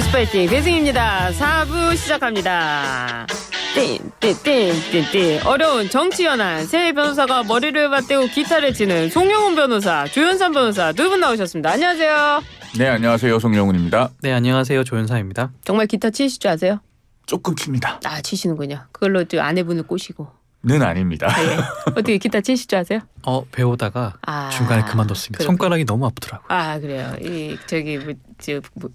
뉴스파이팅 배승입니다. 4부 시작합니다. 띵. 어려운 정치 현안 새 변호사가 머리를 맞대고 기타를 치는 송영훈 변호사, 조현산 변호사 두 분 나오셨습니다. 안녕하세요. 네, 안녕하세요. 송영훈입니다. 네, 안녕하세요. 조현사입니다. 정말 기타 치실 줄 아세요? 조금 칩니다. 아, 치시는군요. 그걸로 또 아내분을 꼬시고. 는 아닙니다. 네. 어떻게 기타 치실 줄 아세요? 배우다가 중간에 그만뒀습니다. 그렇구나. 손가락이 너무 아프더라고요. 아, 그래요.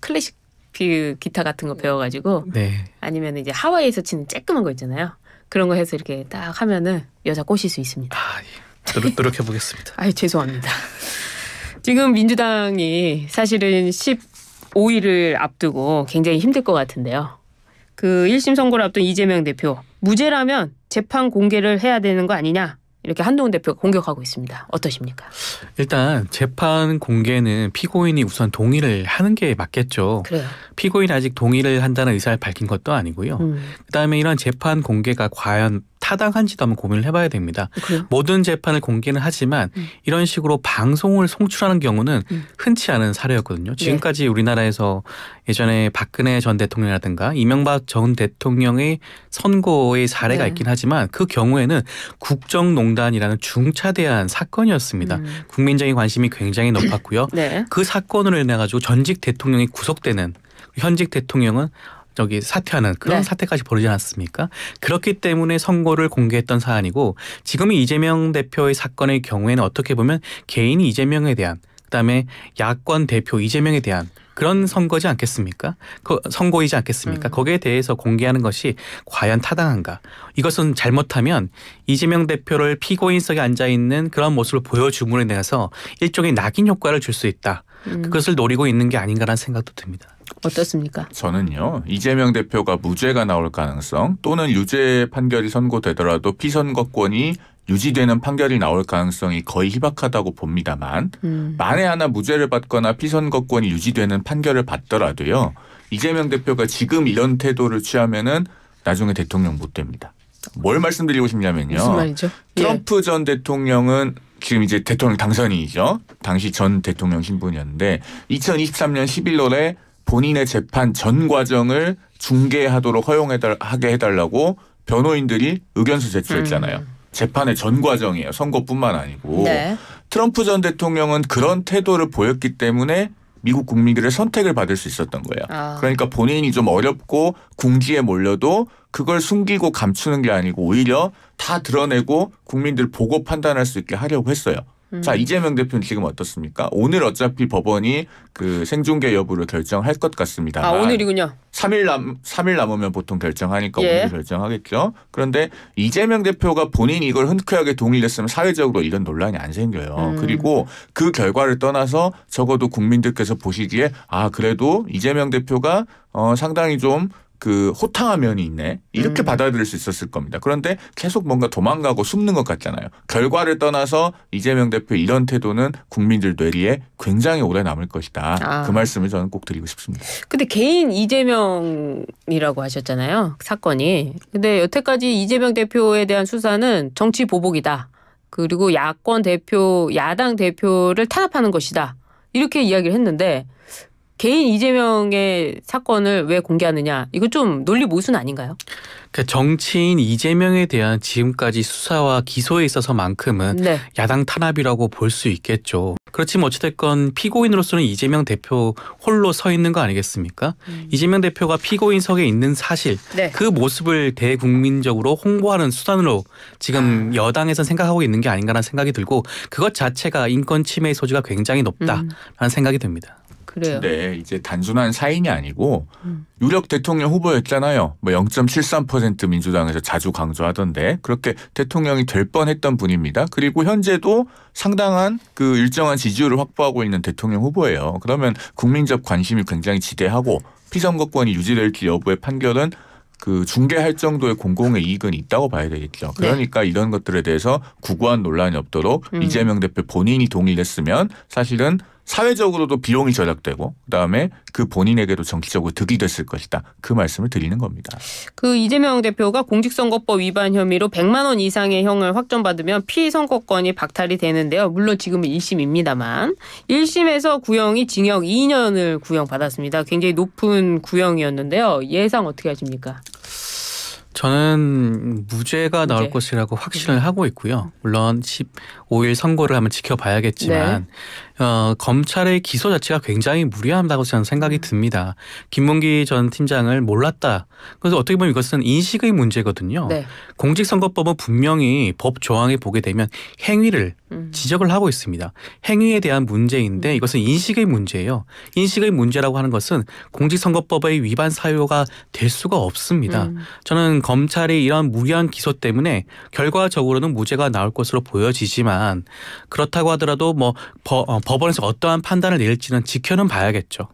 클래식 기타 같은 거 배워가지고. 네. 아니면 이제 하와이에서 치는 쬐끄만 거 있잖아요. 그런 거 해서 이렇게 딱 하면은 여자 꼬실 수 있습니다. 노력해 보겠습니다. 아유, 죄송합니다. 지금 민주당이 사실은 15일을 앞두고 굉장히 힘들 것 같은데요. 그 1심 선고를 앞둔 이재명 대표, 무죄라면 재판 공개를 해야 되는 거 아니냐, 이렇게 한동훈 대표가 공격하고 있습니다. 어떠십니까? 일단 재판 공개는 피고인이 우선 동의를 하는 게 맞겠죠. 그래요. 피고인이 아직 동의를 한다는 의사를 밝힌 것도 아니고요. 그다음에 이런 재판 공개가 과연 타당한지도 한번 고민을 해봐야 됩니다. 그래요? 모든 재판을 공개는 하지만 이런 식으로 방송을 송출하는 경우는 흔치 않은 사례였거든요. 지금까지 우리나라에서 예전에 박근혜 전 대통령이라든가 이명박 전 대통령의 선고의 사례가 있긴 하지만 그 경우에는 국정농단이라는 중차대한 사건이었습니다. 국민적인 관심이 굉장히 높았고요. 네. 그 사건으로 인해 가지고 전직 대통령이 구속되는, 현직 대통령은 사퇴하는 그런 사태까지 벌어지지 않았습니까? 그렇기 때문에 선고를 공개했던 사안이고, 지금의 이재명 대표의 사건의 경우에는 어떻게 보면 개인이 이재명에 대한, 그다음에 야권 대표 이재명에 대한 그런 선거지 않겠습니까? 선고이지 않겠습니까? 거기에 대해서 공개하는 것이 과연 타당한가? 이것은 잘못하면 이재명 대표를 피고인석에 앉아있는 그런 모습을 보여줌으로 인해서 일종의 낙인 효과를 줄 수 있다. 그것을 노리고 있는 게 아닌가라는 생각도 듭니다. 어떻습니까? 저는요, 이재명 대표가 무죄가 나올 가능성, 또는 유죄 판결이 선고되더라도 피선거권이 유지되는 판결이 나올 가능성이 거의 희박하다고 봅니다만, 만에 하나 무죄를 받거나 피선거권이 유지되는 판결을 받더라도요, 이재명 대표가 지금 이런 태도를 취하면은 나중에 대통령 못 됩니다. 뭘 말씀드리고 싶냐면요. 무슨 말이죠? 트럼프 전 대통령은 지금 이제 대통령 당선인이죠. 당시 전 대통령 신분이었는데 2023년 11월에 본인의 재판 전 과정을 중계하도록 하게 해달라고 변호인들이 의견서 제출했잖아요. 재판의 전 과정이에요. 선거뿐만 아니고. 네. 트럼프 전 대통령은 그런 태도를 보였기 때문에 미국 국민들의 선택을 받을 수 있었던 거예요. 그러니까 본인이 좀 어렵고 궁지에 몰려도 그걸 숨기고 감추는 게 아니고 오히려 다 드러내고 국민들 보고 판단할 수 있게 하려고 했어요. 자, 이재명 대표는 지금 어떻습니까? 오늘 어차피 법원이 그 생중계 여부를 결정할 것 같습니다. 오늘이군요. 3일 남으면 보통 결정하니까 오늘 결정하겠죠. 그런데 이재명 대표가 본인이 이걸 흔쾌하게 동의를 했으면 사회적으로 이런 논란이 안 생겨요. 그리고 그 결과를 떠나서 적어도 국민들께서 보시기에 그래도 이재명 대표가 상당히 좀 호탕한 면이 있네, 이렇게 받아들일 수 있었을 겁니다. 그런데 계속 뭔가 도망가고 숨는 것 같잖아요. 결과를 떠나서 이재명 대표의 이런 태도는 국민들 뇌리에 굉장히 오래 남을 것이다. 그 말씀을 저는 꼭 드리고 싶습니다. 근데 개인 이재명이라고 하셨잖아요, 사건이. 근데 여태까지 이재명 대표에 대한 수사는 정치 보복이다. 그리고 야권 대표, 야당 대표를 탄압하는 것이다. 이렇게 이야기를 했는데, 개인 이재명의 사건을 왜 공개하느냐, 이거 좀 논리 모순 아닌가요? 그러니까 정치인 이재명에 대한 지금까지 수사와 기소에 있어서만큼은 야당 탄압이라고 볼 수 있겠죠. 그렇지만 어찌됐건 피고인으로서는 이재명 대표 홀로 서 있는 거 아니겠습니까? 이재명 대표가 피고인석에 있는 사실, 그 모습을 대국민적으로 홍보하는 수단으로 지금 여당에서 생각하고 있는 게 아닌가라는 생각이 들고, 그것 자체가 인권 침해의 소지가 굉장히 높다라는 생각이 듭니다. 그래요. 근데 이제 단순한 사인이 아니고 유력 대통령 후보였잖아요. 0.73% 민주당에서 자주 강조하던데 그렇게 대통령이 될 뻔했던 분입니다. 그리고 현재도 상당한 그 일정한 지지율을 확보하고 있는 대통령 후보예요. 그러면 국민적 관심이 굉장히 지대하고 피선거권이 유지될지 여부의 판결은 중개할 정도의 공공의 이익은 있다고 봐야 되겠죠. 그러니까 이런 것들에 대해서 구구한 논란이 없도록 이재명 대표 본인이 동의를 했으면 사실은 사회적으로도 비용이 절약되고 그다음에 그 본인에게도 정치적으로 득이 됐을 것이다. 그 말씀을 드리는 겁니다. 그 이재명 대표가 공직선거법 위반 혐의로 100만 원 이상의 형을 확정받으면 피선거권이 박탈이 되는데요. 물론 지금은 1심입니다만 1심에서 구형이 징역 2년을 구형받았습니다. 굉장히 높은 구형이었는데요. 예상 어떻게 하십니까? 저는 무죄가 나올 것이라고 확신을 하고 있고요. 물론 15일 선고를 한번 지켜봐야겠지만 검찰의 기소 자체가 굉장히 무리하다고 저는 생각이 듭니다. 김문기 전 팀장을 몰랐다. 그래서 어떻게 보면 이것은 인식의 문제거든요. 네. 공직선거법은 분명히 법 조항에 보게 되면 행위를 지적을 하고 있습니다. 행위에 대한 문제인데 이것은 인식의 문제예요. 인식의 문제라고 하는 것은 공직선거법의 위반 사유가 될 수가 없습니다. 저는 검찰이 이런 무리한 기소 때문에 결과적으로는 무죄가 나올 것으로 보여지지만 그렇다고 하더라도 뭐 법원에서 어떠한 판단을 내릴지는 지켜는 봐야겠죠.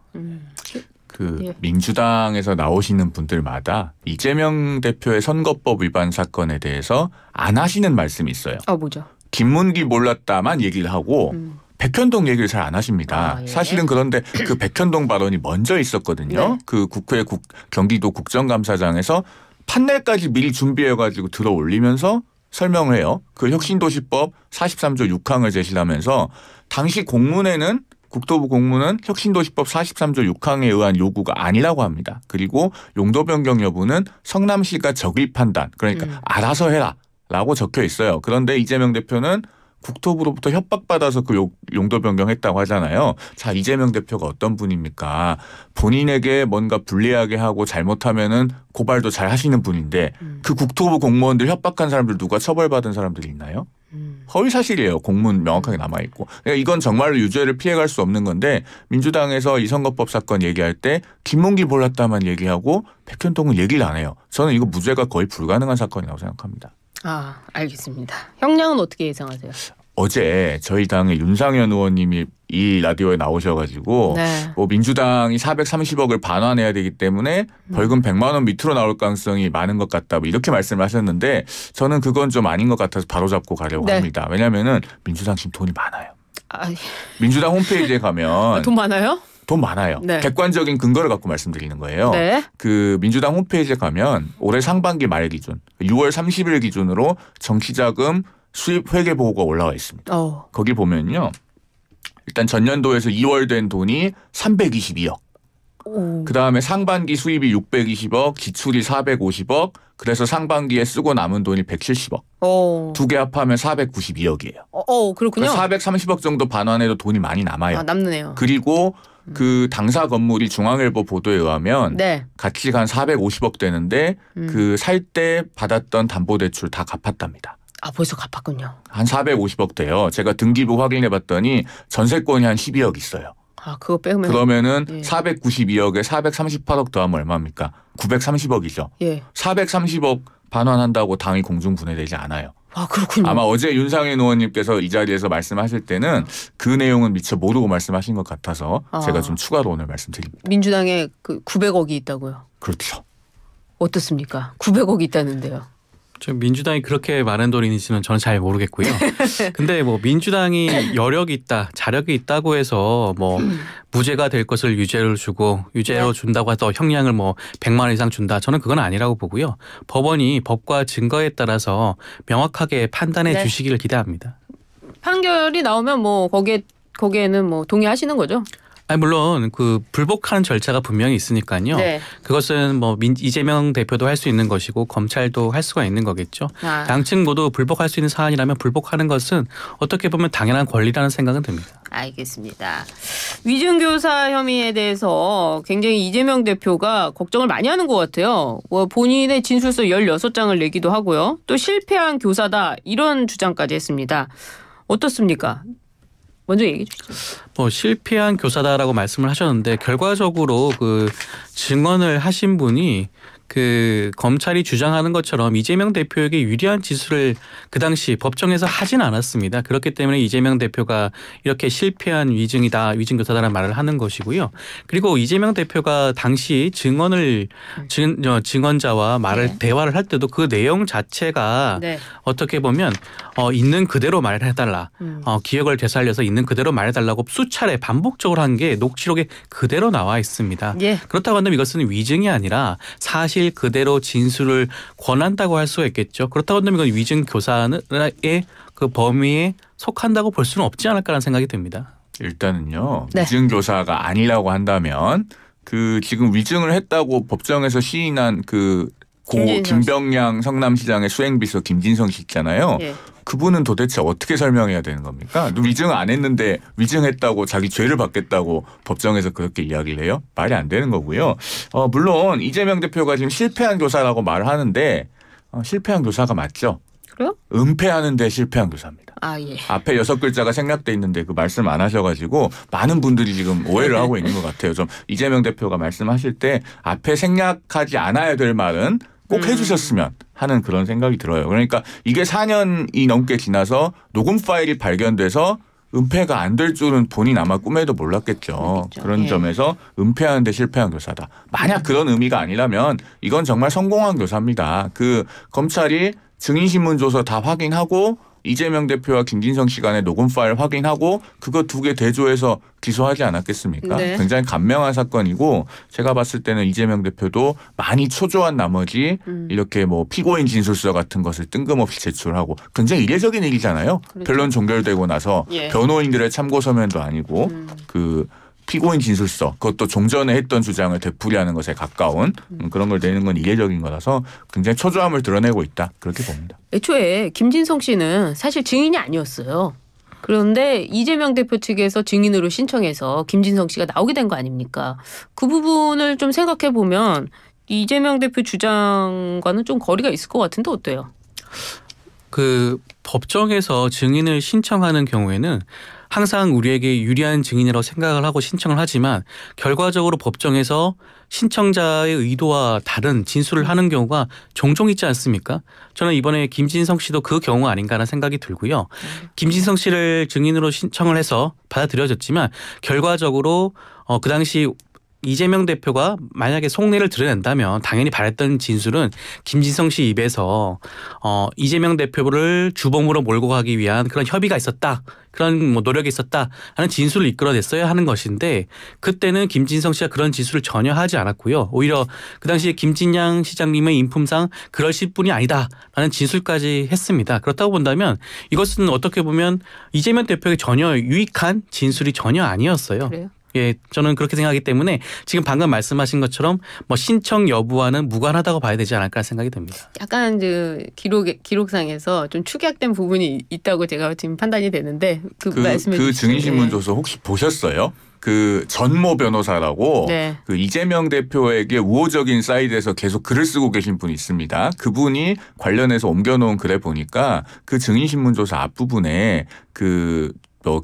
예. 민주당에서 나오시는 분들마다 이재명 대표의 선거법 위반 사건에 대해서 안 하시는 말씀이 있어요. 뭐죠? 김문기 몰랐다만 얘기를 하고 백현동 얘기를 잘 안 하십니다. 예. 사실은 그런데 그 백현동 발언이 먼저 있었거든요. 네. 그 국회 경기도 국정감사장에서 판넬까지 미리 준비해가지고 들어 올리면서 설명을 해요. 그 혁신도시법 43조 6항을 제시하면서 당시 공문에는 국토부 공문은 혁신도시법 43조 6항에 의한 요구가 아니라고 합니다. 그리고 용도 변경 여부는 성남시가 적의 판단 그러니까 알아서 해라 라고 적혀 있어요. 그런데 이재명 대표는 국토부로부터 협박받아서 그 용도 변경했다고 하잖아요. 자, 이재명 대표가 어떤 분입니까? 본인에게 뭔가 불리하게 하고 잘못하면은 고발도 잘 하시는 분인데 그 국토부 공무원들 협박한 사람들 누가 처벌받은 사람들이 있나요? 허위 사실이에요. 공문 명확하게 남아있고. 그러니까 이건 정말로 유죄를 피해갈 수 없는 건데 민주당에서 이 선거법 사건 얘기할 때 김문기 몰랐다만 얘기하고 백현동은 얘기를 안 해요. 저는 이거 무죄가 거의 불가능한 사건이라고 생각합니다. 알겠습니다. 형량은 어떻게 예상하세요? 어제 저희 당의 윤상현 의원님이 이 라디오에 나오셔가지고 네. 뭐 민주당이 430억을 반환해야 되기 때문에 벌금 100만 원 밑으로 나올 가능성이 많은 것 같다 뭐 이렇게 말씀을 하셨는데 저는 그건 좀 아닌 것 같아서 바로잡고 가려고 네. 합니다. 왜냐하면 민주당 지금 돈이 많아요. 예. 민주당 홈페이지에 가면 돈 많아요? 돈 많아요. 네. 객관적인 근거를 갖고 말씀드리는 거예요. 네. 그 민주당 홈페이지에 가면 올해 상반기 말 기준 6월 30일 기준으로 정치자금 수입 회계 보고가 올라와 있습니다. 거기 보면요. 일단 전년도에서 2월 된 돈이 322억. 그다음에 상반기 수입이 620억, 지출이 450억. 그래서 상반기에 쓰고 남은 돈이 170억. 두 개 합하면 492억이에요. 그렇군요. 430억 정도 반환해도 돈이 많이 남아요. 남네요. 그리고 그 당사 건물이 중앙일보 보도에 의하면 네. 가치가 한 450억 되는데 그 살 때 받았던 담보대출 다 갚았답니다. 벌써 갚았군요. 한 450억 돼요. 제가 등기부 확인해 봤더니 전세권이 한 12억 있어요. 그거 빼면 그러면은 492억에 438억 더하면 얼마입니까? 930억이죠. 예. 430억 반환한다고 당이 공중 분해되지 않아요. 그렇군요. 아마 어제 윤상현 의원님께서 이 자리에서 말씀하실 때는 그 내용은 미처 모르고 말씀하신 것 같아서 제가 좀 추가로 오늘 말씀드립니다. 민주당에 그 900억이 있다고요? 그렇죠. 어떻습니까? 900억이 있다는데요. 저 민주당이 그렇게 많은 돈이 있는지는 저는 잘 모르겠고요. 근데 뭐 민주당이 여력이 있다, 자력이 있다고 해서 뭐 무죄가 될 것을 유죄로 주고 유죄로 준다고 해서 형량을 뭐 100만 원 이상 준다. 저는 그건 아니라고 보고요. 법원이 법과 증거에 따라서 명확하게 판단해 주시기를 기대합니다. 판결이 나오면 뭐 거기에는 뭐 동의하시는 거죠? 물론 그 불복하는 절차가 분명히 있으니까요. 네. 그것은 뭐 이재명 대표도 할 수 있는 것이고 검찰도 할 수가 있는 거겠죠. 양측 모두 불복할 수 있는 사안이라면 불복하는 것은 어떻게 보면 당연한 권리라는 생각은 듭니다. 알겠습니다. 위증교사 혐의에 대해서 굉장히 이재명 대표가 걱정을 많이 하는 것 같아요. 본인의 진술서 16장을 내기도 하고요. 또 실패한 교사다 이런 주장까지 했습니다. 어떻습니까? 먼저 얘기해 주시죠. 실패한 교사다라고 말씀을 하셨는데 결과적으로 그 증언을 하신 분이 그 검찰이 주장하는 것처럼 이재명 대표에게 유리한 지수를 그 당시 법정에서 하진 않았습니다. 그렇기 때문에 이재명 대표가 이렇게 실패한 위증이다, 위증교사다라는 말을 하는 것이고요. 그리고 이재명 대표가 당시 증언자와 말을 대화를 할 때도 그 내용 자체가 어떻게 보면 있는 그대로 말해달라. 기억을 되살려서 있는 그대로 말해달라고 수차례 반복적으로 한 게 녹취록에 그대로 나와 있습니다. 그렇다고 한다면 이것은 위증이 아니라 사실 그대로 진술을 권한다고 할 수가 있겠죠. 그렇다고 한다면 이건 위증 교사의 그 범위에 속한다고 볼 수는 없지 않을까라는 생각이 듭니다. 일단은요. 위증 교사가 아니라고 한다면 그 지금 위증을 했다고 법정에서 시인한 그 고 김병량 성남시장의 수행비서 김진성 씨 있잖아요. 그분은 도대체 어떻게 설명해야 되는 겁니까? 위증 안 했는데 위증했다고 자기 죄를 받겠다고 법정에서 그렇게 이야기를 해요? 말이 안 되는 거고요. 물론 이재명 대표가 지금 실패한 교사라고 말을 하는데 실패한 교사가 맞죠? 그래요? 은폐하는데 실패한 교사입니다. 앞에 6글자가 생략돼 있는데 그 말씀 안 하셔가지고 많은 분들이 지금 오해를 하고 있는 것 같아요. 좀 이재명 대표가 말씀하실 때 앞에 생략하지 않아야 될 말은 꼭 해주셨으면 하는 그런 생각이 들어요. 그러니까 이게 4년이 넘게 지나서 녹음 파일이 발견돼서 은폐가 안 될 줄은 본인 아마 꿈에도 몰랐겠죠. 그런 점에서 은폐하는데 실패한 교사다. 만약 그런 의미가 아니라면 이건 정말 성공한 교사입니다. 그 검찰이 증인신문 줘서 다 확인하고 이재명 대표와 김진성 씨 간의 녹음 파일 확인하고 그거 2개 대조해서 기소하지 않았겠습니까? 굉장히 간명한 사건이고 제가 봤을 때는 이재명 대표도 많이 초조한 나머지 이렇게 뭐 피고인 진술서 같은 것을 뜬금없이 제출하고 굉장히 이례적인 일이잖아요. 변론 종결되고 나서 변호인들의 참고 서면도 아니고 그 피고인 진술서 그것도 종전에 했던 주장을 되풀이하는 것에 가까운 그런 걸 내는 건 이례적인 거라서 굉장히 초조함을 드러내고 있다. 그렇게 봅니다. 애초에 김진성 씨는 사실 증인이 아니었어요. 그런데 이재명 대표 측에서 증인으로 신청해서 김진성 씨가 나오게 된 거 아닙니까? 그 부분을 좀 생각해 보면 이재명 대표 주장과는 좀 거리가 있을 것 같은데 어때요? 그 법정에서 증인을 신청하는 경우에는 항상 우리에게 유리한 증인이라고 생각을 하고 신청을 하지만 결과적으로 법정에서 신청자의 의도와 다른 진술을 하는 경우가 종종 있지 않습니까? 저는 이번에 김진성 씨도 그 경우 아닌가 하는 생각이 들고요. 김진성 씨를 증인으로 신청을 해서 받아들여졌지만 결과적으로 그 당시 이재명 대표가 만약에 속내를 드러낸다면 당연히 바랬던 진술은 김진성 씨 입에서 이재명 대표를 주범으로 몰고 가기 위한 그런 협의가 있었다. 그런 뭐 노력이 있었다 하는 진술을 이끌어냈어야 하는 것인데 그때는 김진성 씨가 그런 진술을 전혀 하지 않았고요. 오히려 그 당시에 김진양 시장님의 인품상 그러실 분이 아니다라는 진술까지 했습니다. 그렇다고 본다면 이것은 어떻게 보면 이재명 대표에게 전혀 유익한 진술이 전혀 아니었어요. 그래요? 예, 저는 그렇게 생각하기 때문에 지금 방금 말씀하신 것처럼 뭐 신청 여부와는 무관하다고 봐야 되지 않을까 생각이 듭니다. 약간 그 기록상에서 좀 축약된 부분이 있다고 제가 지금 판단이 되는데 그 말씀해 그 주시죠. 증인신문조서 혹시 보셨어요? 그 전모 변호사라고 그 이재명 대표에게 우호적인 사이드에서 계속 글을 쓰고 계신 분이 있습니다. 그분이 관련해서 옮겨놓은 글에 보니까 그 증인신문조사 앞부분에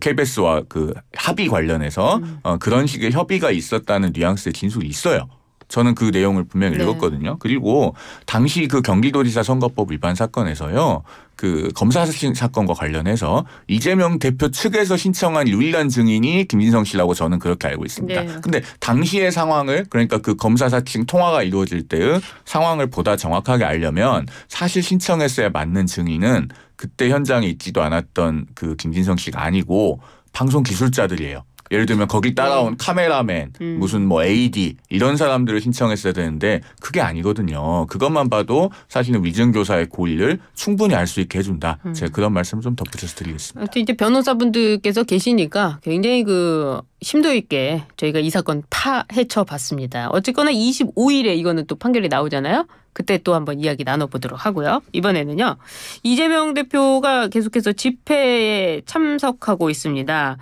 KBS와 그 합의 관련해서 그런 식의 협의가 있었다는 뉘앙스의 진술이 있어요. 저는 그 내용을 분명히 읽었거든요. 그리고 당시 그 경기도지사 선거법 위반 사건에서요. 그 검사 사건과 관련해서 이재명 대표 측에서 신청한 유일한 증인이 김진성 씨라고 저는 그렇게 알고 있습니다. 근데 당시의 상황을 그러니까 그 검사 사측 통화가 이루어질 때의 상황을 보다 정확하게 알려면 사실 신청했어야 맞는 증인은 그때 현장에 있지도 않았던 그 김진성 씨가 아니고 방송 기술자들이에요. 예를 들면 거기 따라온 카메라맨 무슨 뭐 AD 이런 사람들을 신청했어야 되는데 그게 아니거든요. 그것만 봐도 사실은 위증교사의 고의를 충분히 알 수 있게 해준다. 제가 그런 말씀 좀 덧붙여서 드리겠습니다. 이제 변호사분들께서 계시니까 굉장히 그 심도 있게 저희가 이 사건 파헤쳐 봤습니다. 어쨌거나 25일에 이거는 또 판결이 나오잖아요. 그때 또 한번 이야기 나눠보도록 하고요. 이번에는요. 이재명 대표가 계속해서 집회에 참석하고 있습니다.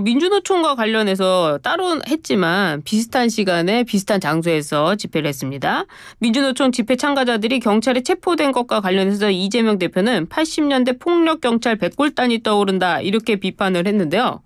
민주노총과 관련해서 따로 했지만 비슷한 시간에 비슷한 장소에서 집회를 했습니다. 민주노총 집회 참가자들이 경찰에 체포된 것과 관련해서 이재명 대표는 80년대 폭력경찰 백골단이 떠오른다 이렇게 비판을 했는데요.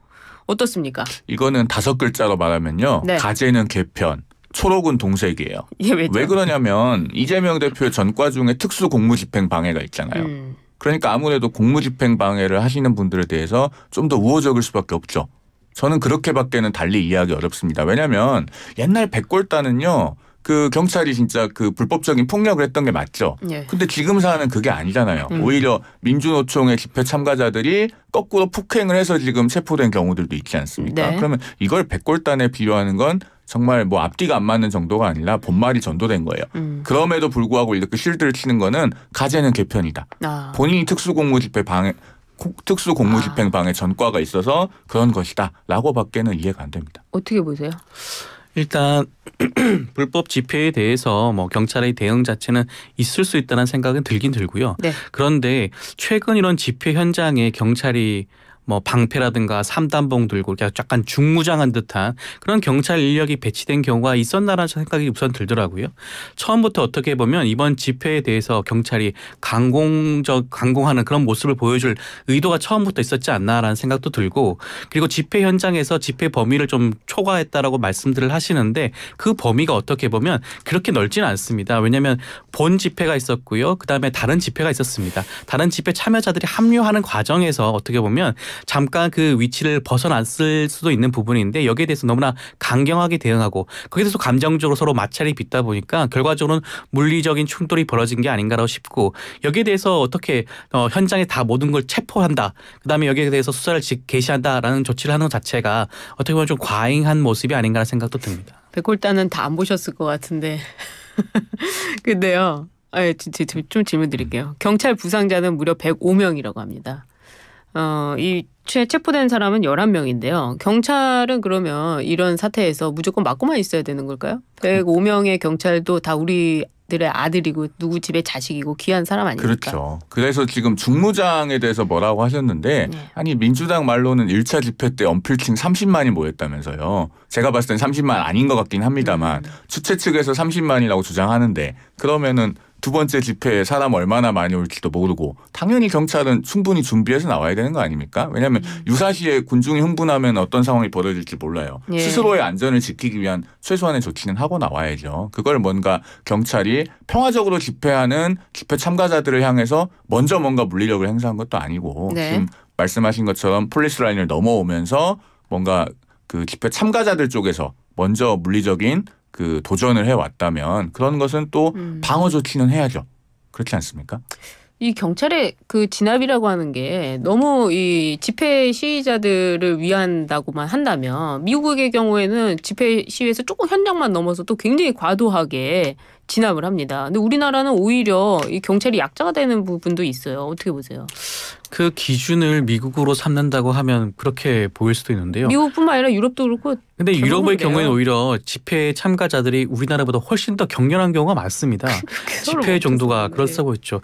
어떻습니까? 이거는 5글자로 말하면요. 가재는 개편. 초록은 동색이에요. 이게 왜죠? 왜 그러냐면 이재명 대표의 전과 중에 특수 공무집행 방해가 있잖아요. 그러니까 아무래도 공무집행 방해를 하시는 분들에 대해서 좀 더 우호적일 수밖에 없죠. 저는 그렇게밖에는 달리 이해하기 어렵습니다. 왜냐하면 옛날 백골단은요. 그 경찰이 진짜 그 불법적인 폭력을 했던 게 맞죠. 예. 근데 지금 사안은 그게 아니잖아요. 오히려 민주노총의 집회 참가자들이 거꾸로 폭행을 해서 지금 체포된 경우들도 있지 않습니까? 네. 그러면 이걸 백골단에 비유하는 건 정말 뭐 앞뒤가 안 맞는 정도가 아니라 본말이 전도된 거예요. 그럼에도 불구하고 이렇게 실드를 치는 거는 가재는 개편이다. 본인이 특수공무집행 방해 전과가 있어서 그런 것이다라고 밖에는 이해가 안 됩니다. 어떻게 보세요? 일단 불법 집회에 대해서 뭐 경찰의 대응 자체는 있을 수 있다는 생각은 들긴 들고요. 네. 그런데 최근 이런 집회 현장에 경찰이 뭐 방패라든가 삼단봉 들고 약간 중무장한 듯한 그런 경찰 인력이 배치된 경우가 있었나라는 생각이 우선 들더라고요. 처음부터 어떻게 보면 이번 집회에 대해서 경찰이 강공하는 그런 모습을 보여줄 의도가 처음부터 있었지 않나라는 생각도 들고 그리고 집회 현장에서 집회 범위를 좀 초과했다라고 말씀들을 하시는데 그 범위가 어떻게 보면 그렇게 넓지는 않습니다. 왜냐하면 본 집회가 있었고요. 그다음에 다른 집회가 있었습니다. 다른 집회 참여자들이 합류하는 과정에서 어떻게 보면 잠깐 그 위치를 벗어났을 수도 있는 부분인데 여기에 대해서 너무나 강경하게 대응하고 거기에 대해서 감정적으로 서로 마찰이 빚다 보니까 결과적으로는 물리적인 충돌이 벌어진 게 아닌가라고 싶고 여기에 대해서 어떻게 현장에 다 모든 걸 체포한다. 그다음에 여기에 대해서 수사를 개시한다라는 조치를 하는 것 자체가 어떻게 보면 좀 과잉한 모습이 아닌가라는 생각도 듭니다. 백골단은 다 안 보셨을 것 같은데. 근데요. 좀 질문 드릴게요. 경찰 부상자는 무려 105명이라고 합니다. 이 체포된 사람은 11명인데요. 경찰은 그러면 이런 사태에서 무조건 맞고만 있어야 되는 걸까요? 105명의 경찰도 다 우리들의 아들이고 누구 집의 자식이고 귀한 사람 아닙니까? 그렇죠. 그래서 지금 중무장에 대해서 뭐라고 하셨는데 아니 민주당 말로는 1차 집회 때 언필칭 30만이 모였다면서요. 제가 봤을 땐 30만 아닌 것 같긴 합니다만 주최 측에서 30만이라고 주장하는데 그러면은 두 번째 집회에 사람 얼마나 많이 올지도 모르고 당연히 경찰은 충분히 준비해서 나와야 되는 거 아닙니까? 왜냐하면 유사시에 군중이 흥분하면 어떤 상황이 벌어질지 몰라요. 예. 스스로의 안전을 지키기 위한 최소한의 조치는 하고 나와야죠. 그걸 뭔가 경찰이 평화적으로 집회하는 집회 참가자들을 향해서 먼저 뭔가 물리력을 행사한 것도 아니고 네. 지금 말씀하신 것처럼 폴리스 라인을 넘어오면서 뭔가 그 집회 참가자들 쪽에서 먼저 물리적인 그 도전을 해왔다면 그런 것은 또 방어 조치는 해야죠. 그렇지 않습니까? 이 경찰의 그 진압이라고 하는 게 너무 이 집회 시위자들을 위한다고만 한다면 미국의 경우에는 집회 시위에서 조금 현장만 넘어서도 굉장히 과도하게 진압을 합니다. 근데 우리나라는 오히려 이 경찰이 약자가 되는 부분도 있어요. 어떻게 보세요? 그 기준을 미국으로 삼는다고 하면 그렇게 보일 수도 있는데요. 미국뿐만 아니라 유럽도 그렇고. 근데 유럽의 그래요. 경우에는 오히려 집회 참가자들이 우리나라보다 훨씬 더 격렬한 경우가 많습니다. 집회 정도가 그렇다고 했죠.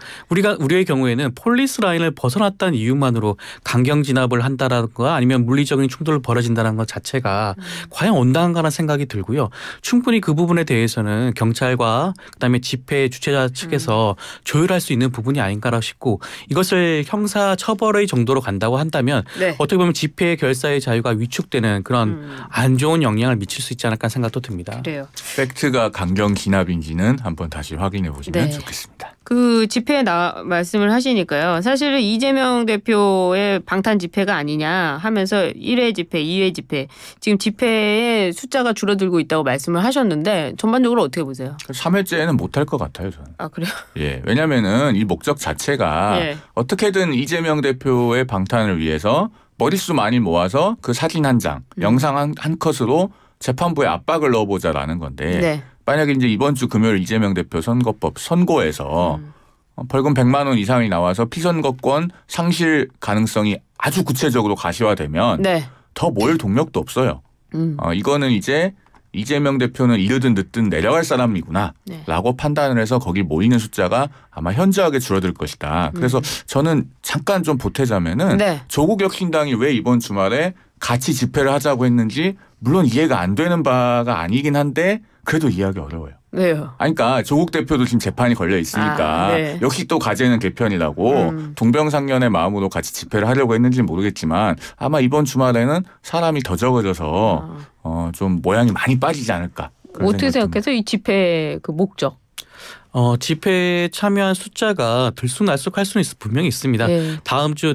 우리의 경우에는 폴리스 라인을 벗어났다는 이유만으로 강경 진압을 한다라든가 아니면 물리적인 충돌을 벌어진다는 것 자체가 과연 온당한가라는 생각이 들고요. 충분히 그 부분에 대해서는 경찰과 그다음에 집회 주최자 측에서 조율할 수 있는 부분이 아닌가라고 싶고 이것을 형사 처벌의 정도로 간다고 한다면 네. 어떻게 보면 집회 결사의 자유가 위축되는 그런 안 좋은 영향을 미칠 수 있지 않을까 생각도 듭니다. 그래요. 팩트가 강경 진압인지는 한번 다시 확인해 보시면 네. 좋겠습니다. 그 집회 말씀을 하시니까요. 사실은 이재명 대표의 방탄 집회가 아니냐 하면서 1회 집회, 2회 집회 지금 집회의 숫자가 줄어들고 있다고 말씀을 하셨는데 전반적으로 어떻게 보세요? 3회째는 못할 것 같아요. 저는. 아 그래요? 예, 왜냐하면은 이 목적 자체가 예. 어떻게든 이재명 대표의 방탄을 위해서 머릿수 많이 모아서 그 사진 한 장, 영상 한 컷으로 재판부에 압박을 넣어보자라는 건데 네. 만약에 이제 이번 주 금요일 이재명 대표 선거법 선고에서 벌금 100만 원 이상이 나와서 피선거권 상실 가능성이 아주 구체적으로 가시화되면 네. 더 모일 동력도 없어요. 이거는 이제 이재명 대표는 이르든 늦든 내려갈 사람이구나 네. 라고 판단을 해서 거기 모이는 숫자가 아마 현저하게 줄어들 것이다. 그래서 저는 잠깐 좀 보태자면은 네. 조국 혁신당이 왜 이번 주말에 같이 집회를 하자고 했는지 물론 이해가 안 되는 바가 아니긴 한데 그래도 이해하기 어려워요. 왜요? 아니, 그러니까 조국 대표도 지금 재판이 걸려 있으니까 네. 역시 또 가재는 개편이라고 동병상련의 마음으로 같이 집회를 하려고 했는지 모르겠지만 아마 이번 주말에는 사람이 더 적어져서 좀 모양이 많이 빠지지 않을까 어떻게 생각해서 이 집회 그 목적? 집회에 참여한 숫자가 들쑥날쑥할 수는 분명히 있습니다. 네.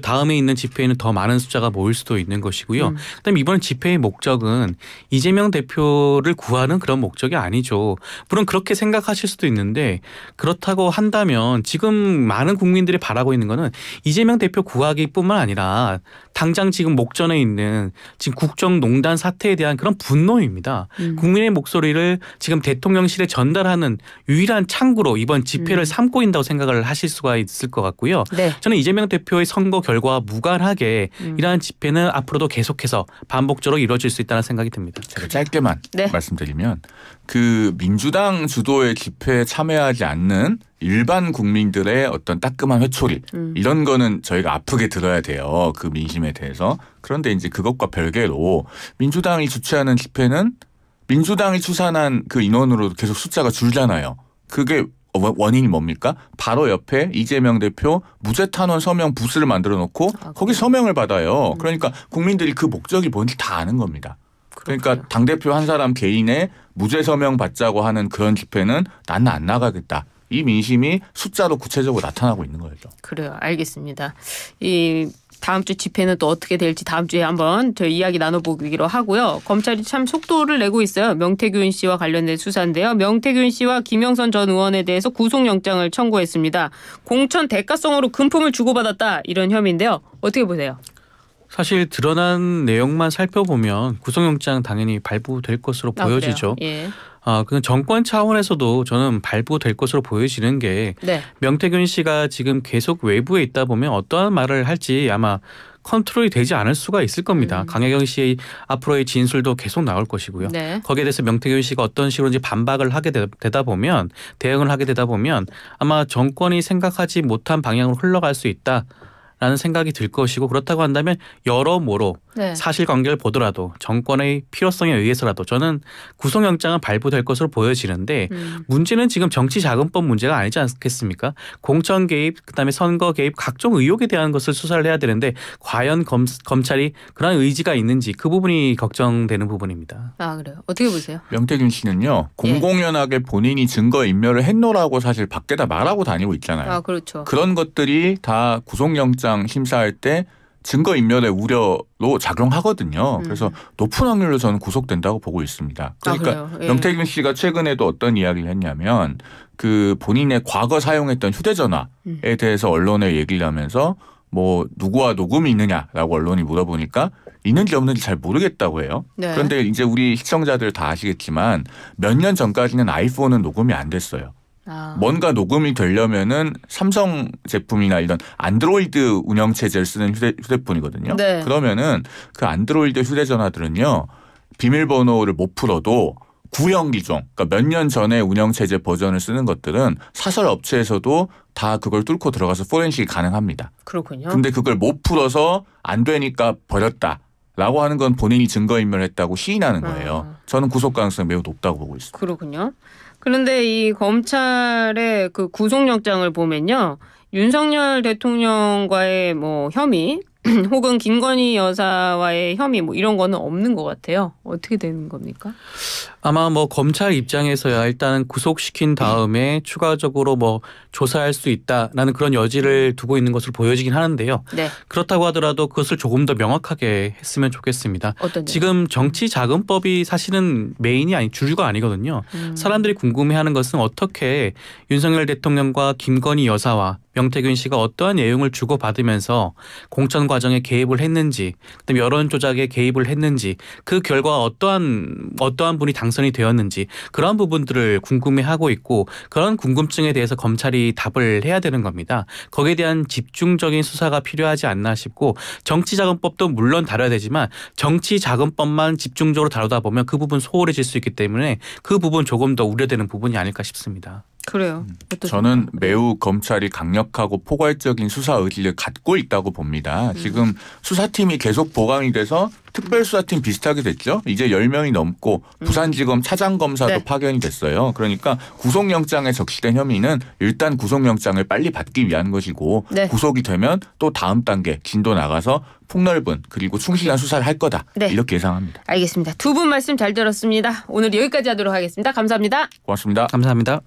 다음에 있는 집회에는 더 많은 숫자가 모일 수도 있는 것이고요. 그다음에 이번 집회의 목적은 이재명 대표를 구하는 그런 목적이 아니죠. 물론 그렇게 생각하실 수도 있는데 그렇다고 한다면 지금 많은 국민들이 바라고 있는 거는 이재명 대표 구하기뿐만 아니라 당장 지금 목전에 있는 지금 국정농단 사태에 대한 그런 분노입니다. 국민의 목소리를 지금 대통령실에 전달하는 유일한 창구로 이번 집회를 삼고 있다고 생각을 하실 수가 있을 것 같고요. 네. 저는 이재명 대표의 선거 결과와 무관하게 이러한 집회는 앞으로도 계속해서 반복적으로 이루어질 수 있다는 생각이 듭니다. 제가 짧게만 네. 말씀드리면 그 민주당 주도의 집회에 참여하지 않는 일반 국민들의 어떤 따끔한 회초리 이런 거는 저희가 아프게 들어야 돼요. 그 민심에 대해서. 그런데 이제 그것과 별개로 민주당이 주최하는 집회는 민주당이 추산한 그 인원으로 계속 숫자가 줄잖아요. 그게 원인이 뭡니까? 바로 옆에 이재명 대표 무죄 탄원 서명 부스를 만들어 놓고 거기 서명을 받아요. 그러니까 국민들이 그 목적이 뭔지 다 아는 겁니다. 그러니까 당대표 한 사람 개인의 무죄 서명 받자고 하는 그런 집회는 나는 안 나가겠다. 이 민심이 숫자로 구체적으로 나타나고 있는 거죠. 그래요. 알겠습니다. 이 다음 주 집회는 또 어떻게 될지 다음 주에 한번 저희 이야기 나눠보기로 하고요. 검찰이 참 속도를 내고 있어요. 명태균 씨와 관련된 수사인데요. 명태균 씨와 김영선 전 의원에 대해서 구속영장을 청구했습니다. 공천 대가성으로 금품을 주고받았다 이런 혐의인데요. 어떻게 보세요? 사실 드러난 내용만 살펴보면 구속영장 당연히 발부될 것으로 보여지죠. 예. 그 정권 차원에서도 저는 발부될 것으로 보여지는 게 네. 명태균 씨가 지금 계속 외부에 있다 보면 어떠한 말을 할지 아마 컨트롤이 되지 않을 수가 있을 겁니다. 강혜경 씨의 앞으로의 진술도 계속 나올 것이고요. 네. 거기에 대해서 명태균 씨가 어떤 식으로인지 반박을 하게 되다 보면 대응을 하게 되다 보면 아마 정권이 생각하지 못한 방향으로 흘러갈 수 있다. 라는 생각이 들 것이고 그렇다고 한다면 여러모로 네. 사실관계를 보더라도 정권의 필요성에 의해서라도 저는 구속영장은 발부될 것으로 보여지는데 문제는 지금 정치자금법 문제가 아니지 않겠습니까? 공천 개입 그다음에 선거 개입 각종 의혹에 대한 것을 수사를 해야 되는데 과연 검찰이 그런 의지가 있는지 그 부분이 걱정되는 부분입니다. 아 그래요? 어떻게 보세요? 명태균 씨는요. 공공연하게 본인이 증거인멸을 했노라고 사실 밖에다 말하고 다니고 있잖아요. 아 그렇죠. 그런 것들이 다 구속영장 심사할 때 증거인멸의 우려로 작용하거든요. 그래서 높은 확률로 저는 구속된다고 보고 있습니다. 그러니까 예. 명태균 씨가 최근에도 어떤 이야기를 했냐면 그 본인의 과거 사용했던 휴대전화에 대해서 언론에 얘기를 하면서 뭐 누구와 녹음이 있느냐라고 언론이 물어보니까 있는지 없는지 잘 모르겠다고 해요. 네. 그런데 이제 우리 시청자들 다 아시겠지만 몇 년 전까지는 아이폰은 녹음이 안 됐어요. 뭔가 녹음이 되려면은 삼성 제품이나 이런 안드로이드 운영체제를 쓰는 휴대폰이거든요. 네. 그러면은 그 안드로이드 휴대전화들은요. 비밀번호를 못 풀어도 구형 기종, 그러니까 몇 년 전에 운영체제 버전을 쓰는 것들은 사설 업체에서도 다 그걸 뚫고 들어가서 포렌식이 가능합니다. 그렇군요. 근데 그걸 못 풀어서 안 되니까 버렸다라고 하는 건 본인이 증거인멸했다고 시인하는 거예요. 저는 구속 가능성이 매우 높다고 보고 있습니다. 그렇군요. 그런데 이 검찰의 그 구속영장을 보면요. 윤석열 대통령과의 뭐 혐의 혹은 김건희 여사와의 혐의 뭐 이런 거는 없는 것 같아요. 어떻게 되는 겁니까? 아마 뭐 검찰 입장에서야 일단 구속시킨 다음에 추가적으로 뭐 조사할 수 있다라는 그런 여지를 두고 있는 것으로 보여지긴 하는데요. 네. 그렇다고 하더라도 그것을 조금 더 명확하게 했으면 좋겠습니다. 어떤 지금 정치자금법이 사실은 메인이 아니 주류가 아니거든요. 사람들이 궁금해하는 것은 어떻게 윤석열 대통령과 김건희 여사와 명태균 씨가 어떠한 내용을 주고받으면서 공천 과정에 개입을 했는지, 그다음에 여론 조작에 개입을 했는지, 그 결과 어떠한 분이 당선이 되었는지 그런 부분들을 궁금해하고 있고 그런 궁금증에 대해서 검찰이 답을 해야 되는 겁니다. 거기에 대한 집중적인 수사가 필요하지 않나 싶고 정치자금법도 물론 다뤄야 되지만 정치자금법만 집중적으로 다루다 보면 그 부분 소홀해질 수 있기 때문에 그 부분 조금 더 우려되는 부분이 아닐까 싶습니다. 그래요. 저는 매우 검찰이 강력하고 포괄적인 수사 의지를 갖고 있다고 봅니다. 지금 수사팀이 계속 보강이 돼서 특별수사팀 비슷하게 됐죠. 이제 10명이 넘고 부산지검 차장검사도 네. 파견이 됐어요. 그러니까 구속영장에 적시된 혐의는 일단 구속영장을 빨리 받기 위한 것이고 네. 구속이 되면 또 다음 단계 진도 나가서 폭넓은 그리고 충실한 수사를 할 거다. 네. 이렇게 예상합니다. 알겠습니다. 두 분 말씀 잘 들었습니다. 오늘 여기까지 하도록 하겠습니다. 감사합니다. 고맙습니다. 감사합니다.